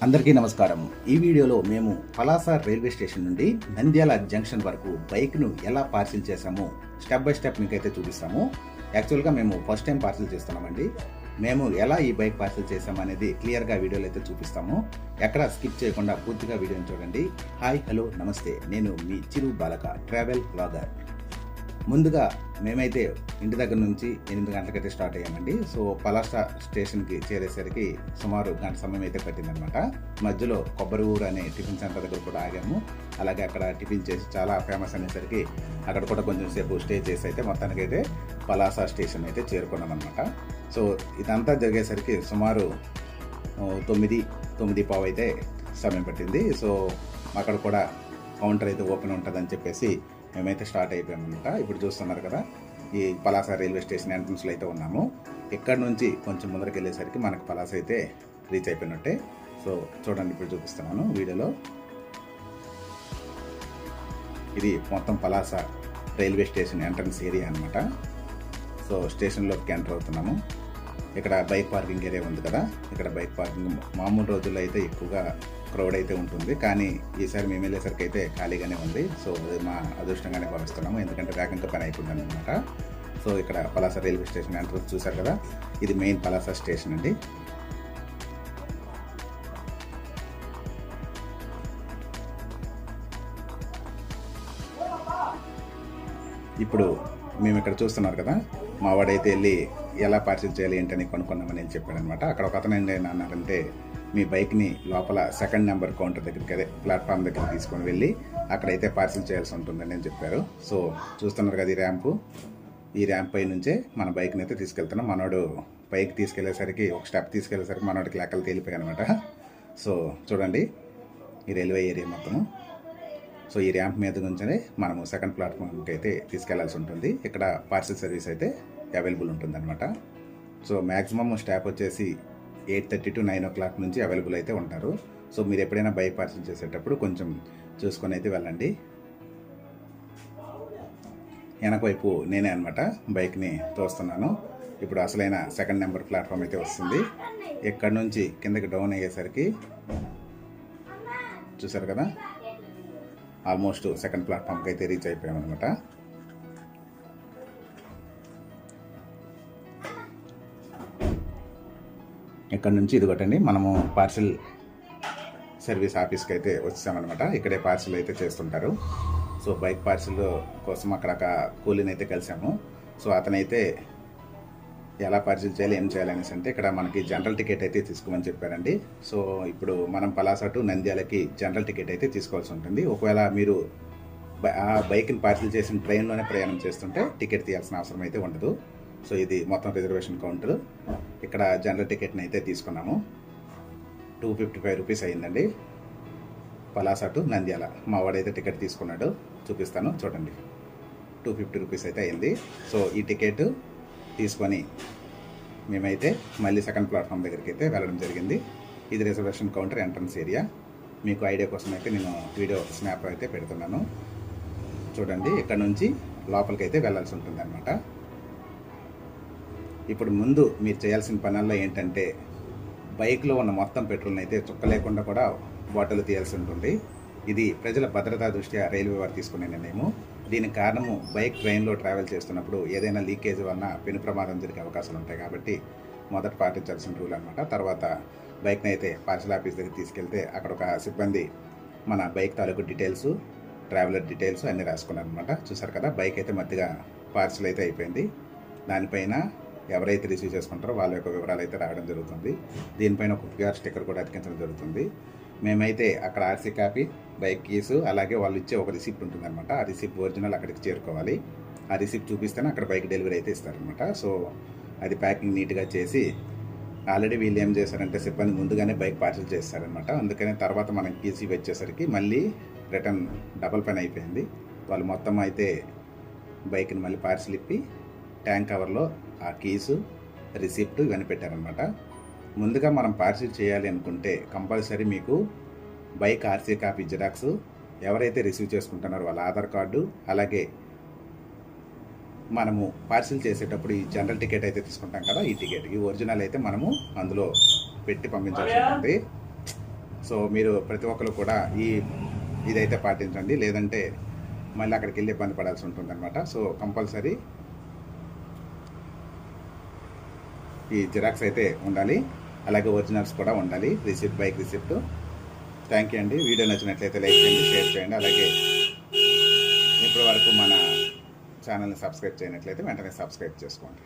అందరికీ నమస్కారం. ఈ వీడియోలో మేము పలాస రైల్వే స్టేషన్ నుండి నంద్యాల జంక్షన్ వరకు బైక్ను ఎలా పార్సిల్ చేసామో స్టెప్ బై స్టెప్ మీకైతే చూపిస్తాము. యాక్చువల్గా మేము ఫస్ట్ టైం పార్సిల్ చేస్తున్నామండి. మేము ఎలా ఈ బైక్ పార్సిల్ చేసామనేది క్లియర్గా వీడియోలో అయితే చూపిస్తాము. ఎక్కడ స్కిప్ చేయకుండా పూర్తిగా వీడియోని చూడండి. హాయ్, హలో, నమస్తే. నేను మీ చిరు బాలక ట్రావెల్ బ్లాగర్. ముందుగా మేమైతే ఇంటి దగ్గర నుంచి 8 గంటలకైతే స్టార్ట్ అయ్యామండి. సో పలాస స్టేషన్కి చేరేసరికి సుమారు గంట సమయం అయితే పట్టిందనమాట. మధ్యలో కొబ్బరి ఊరు అనే టిఫిన్ సెంటర్ దగ్గర కూడా ఆగాము. అలాగే అక్కడ టిఫిన్ చేసి చాలా ఫేమస్ అనేసరికి అక్కడ కూడా కొంచెం సేపు స్టే చేసి అయితే మొత్తానికైతే పలాస స్టేషన్ అయితే చేరుకున్నాం అనమాట. సో ఇదంతా జరిగేసరికి సుమారు 9:15 అయితే సమయం పట్టింది. సో అక్కడ కూడా కౌంటర్ అయితే ఓపెన్ ఉంటుందని చెప్పేసి మేమైతే స్టార్ట్ అయిపోయామన్నమాట. ఇప్పుడు చూస్తున్నారు కదా, ఈ పలాస రైల్వే స్టేషన్ ఎంట్రన్స్లో అయితే ఉన్నాము. ఇక్కడ నుంచి కొంచెం ముందరికి వెళ్ళేసరికి మనకు పలాస అయితే రీచ్ అయిపోయినట్టే. సో చూడండి, ఇప్పుడు చూపిస్తున్నాను వీడియోలో. ఇది మొత్తం Palasa railway station entrance area అనమాట. సో స్టేషన్లోకి ఎంటర్ అవుతున్నాము. ఇక్కడ బైక్ పార్కింగ్ ఏరియా ఉంది కదా, ఇక్కడ బైక్ పార్కింగ్ మామూలు రోజుల్లో అయితే ఎక్కువగా క్రౌడ్ అయితే ఉంటుంది, కానీ ఈసారి మేము వెళ్ళేసరికి అయితే ఖాళీగానే ఉంది. సో అది మా అదృష్టంగానే భావిస్తున్నాము, ఎందుకంటే వేగంగా పని అయిపోయింది అనమాట. సో ఇక్కడ పలాస రైల్వే స్టేషన్ ఎంట్రన్స్ చూసారు కదా, ఇది మెయిన్ పలాస స్టేషన్ అండి. ఇప్పుడు మేము ఇక్కడ చూస్తున్నారు కదా, మా వాడైతే వెళ్ళి ఎలా పార్సిల్ చేయాలి ఏంటని కొనుక్కున్నామని నేను చెప్పాడనమాట. అక్కడ ఒక అతను అన్నారంటే, మీ బైక్ని లోపల సెకండ్ నెంబర్ కౌంటర్ దగ్గరికి, అదే ప్లాట్ఫామ్ దగ్గర తీసుకొని వెళ్ళి అక్కడైతే పార్సిల్ చేయాల్సి ఉంటుందని నేను చెప్పారు. సో చూస్తున్నారు కదా, ఈ ర్యాంప్ పై నుంచే మన బైక్ని అయితే తీసుకెళ్తున్నాం. మనోడు పైకి తీసుకెళ్లేసరికి, ఒక స్టెప్ తీసుకెళ్లేసరికి మనోడికి లెక్కలు తేలిపోయాయి అనమాట. సో చూడండి, ఈ రైల్వే ఏరియా మొత్తము. సో ఈ ర్యాంప్ మీద నుంచే మనము సెకండ్ ప్లాట్ఫామ్కి అయితే తీసుకెళ్లాల్సి ఉంటుంది. ఇక్కడ పార్సిల్ సర్వీస్ అయితే అవైలబుల్ ఉంటుంది అనమాట. సో మ్యాక్సిమం స్టాప్ వచ్చేసి 8:30 to 9 o'clock నుంచి అవైలబుల్ అయితే ఉంటారు. సో మీరు ఎప్పుడైనా బైక్ పార్సిల్ చేసేటప్పుడు కొంచెం చూసుకొని అయితే వెళ్ళండి. వెనక వైపు నేనే అనమాట బైక్ని తోస్తున్నాను. ఇప్పుడు అసలైన సెకండ్ నెంబర్ ప్లాట్ఫామ్ అయితే వస్తుంది. ఇక్కడ నుంచి కిందకి డౌన్ అయ్యేసరికి చూసారు కదా, ఆల్మోస్ట్ సెకండ్ ప్లాట్ఫామ్కి అయితే రీచ్ అయిపోయామన్నమాట. ఇక్కడ నుంచి ఇదిగోటండి, మనము పార్సిల్ సర్వీస్ ఆఫీస్కి అయితే వచ్చామన్నమాట. ఇక్కడే పార్సిల్ అయితే చేస్తుంటారు. సో బైక్ పార్సిల్ కోసం అక్కడ కూలీని అయితే కలిసాము. సో అతనైతే ఎలా పార్సిల్ చేయాలి, ఏం చేయాలి అనేసి అంటే, ఇక్కడ మనకి జనరల్ టికెట్ అయితే తీసుకోమని చెప్పారండి. సో ఇప్పుడు మనం పలాస టు నంద్యాలకి జనరల్ టికెట్ అయితే తీసుకోవాల్సి ఉంటుంది. ఒకవేళ మీరు ఆ బైక్ని పార్సిల్ చేసిన ట్రైన్లోనే ప్రయాణం చేస్తుంటే టికెట్ తీయాల్సిన అవసరం అయితే ఉండదు. సో ఇది మొత్తం రిజర్వేషన్ కౌంటర్. ఇక్కడ జనరల్ టికెట్ని అయితే తీసుకున్నాము. 255 రూపీస్ అయ్యిందండి పలాస టు నంద్యాల. మా వాడైతే టికెట్ తీసుకున్నాడు, చూపిస్తాను చూడండి. 250 రూపీస్ అయితే అయింది. సో ఈ టికెట్ తీసుకొని మేమైతే మళ్ళీ సెకండ్ ప్లాట్ఫామ్ దగ్గరికి అయితే వెళ్ళడం జరిగింది. ఇది రిజర్వేషన్ కౌంటర్ ఎంట్రన్స్ ఏరియా. మీకు ఐడియా కోసం అయితే నేను వీడియో స్నాప్ అయితే పెడుతున్నాను చూడండి. ఇక్కడ నుంచి లోపలికి అయితే వెళ్ళాల్సి ఉంటుంది అనమాట. ఇప్పుడు ముందు మీరు చేయాల్సిన పనుల్లో ఏంటంటే, బైక్లో ఉన్న మొత్తం పెట్రోల్ని అయితే చుక్క లేకుండా కూడా బాటిల్ తీయాల్సి ఉంటుంది. ఇది ప్రజల భద్రతా దృష్ట్యా రైల్వే వారు తీసుకునే నిర్ణయము. దీనికి కారణము, బైక్ ట్రైన్లో ట్రావెల్ చేస్తున్నప్పుడు ఏదైనా లీకేజ్ వలన పెను ప్రమాదం జరిగే అవకాశాలు ఉంటాయి కాబట్టి మొదట పాటించాల్సిన రూల్ అనమాట. తర్వాత బైక్ని అయితే పార్సల్ ఆఫీస్ దగ్గర తీసుకెళ్తే అక్కడ ఒక సిబ్బంది మన బైక్ తాలూకు డీటెయిల్స్, ట్రావెలర్ డీటెయిల్స్ అన్నీ రాసుకున్నారు అనమాట. చూసారు కదా, బైక్ అయితే మధ్యగా పార్సల్ అయితే అయిపోయింది. దానిపైన ఎవరైతే రిసీవ్ చేసుకుంటారో వాళ్ళ యొక్క వివరాలు అయితే రావడం జరుగుతుంది. దీనిపైన ఒక QR స్టిక్కర్ కూడా అతికించడం జరుగుతుంది. మేమైతే అక్కడ ఆర్సీ కాపీ, బైక్ కీస్, అలాగే వాళ్ళు ఇచ్చే ఒక రిసిప్ట్ ఉంటుంది అనమాట. ఆ రిసిప్ట్ ఒరిజినల్ అక్కడికి చేరుకోవాలి. ఆ రిసిప్ట్ చూపిస్తేనే అక్కడ బైక్ డెలివరీ అయితే ఇస్తారనమాట. సో అది ప్యాకింగ్ నీట్గా చేసి, ఆల్రెడీ వీళ్ళు ఏం చేశారంటే సిబ్బంది ముందుగానే బైక్ పార్సిల్ చేస్తారనమాట. అందుకనే తర్వాత మనం కీస్ వచ్చేసరికి మళ్ళీ రిటర్న్ డబల్ పని అయిపోయింది. వాళ్ళు మొత్తం అయితే బైక్ని మళ్ళీ పార్సిల్ ఇప్పి ట్యాంక్ కవర్లో ఆ కీసు, రిసిప్ట్ ఇవన్నీ పెట్టారనమాట. ముందుగా మనం పార్సిల్ చేయాలి అనుకుంటే కంపల్సరీ మీకు బైక్ ఆర్సీ కాపీ జిరాక్స్, ఎవరైతే రిసీవ్ చేసుకుంటున్నారో వాళ్ళ ఆధార్ కార్డు, అలాగే మనము పార్సిల్ చేసేటప్పుడు ఈ జనరల్ టికెట్ అయితే తీసుకుంటాం కదా, ఈ టికెట్, ఈ ఒరిజినల్ అయితే మనము అందులో పెట్టి పంపించాల్సి ఉంటుంది. సో మీరు ప్రతి ఒక్కరు కూడా ఇదైతే పాటించండి, లేదంటే మళ్ళీ అక్కడికి వెళ్ళి ఇబ్బంది పడాల్సి ఉంటుందన్నమాట. సో కంపల్సరీ ఈ జిరాక్స్ అయితే ఉండాలి, అలాగే ఒరిజినల్స్ కూడా ఉండాలి, బైక్ రిసిప్ట్. థ్యాంక్ యూ అండి. వీడియో నచ్చినట్లయితే లైక్ చేయండి, షేర్ చేయండి. అలాగే ఇప్పటి వరకు మన ఛానల్ని సబ్స్క్రైబ్ చేయనట్లయితే వెంటనే సబ్స్క్రైబ్ చేసుకోండి.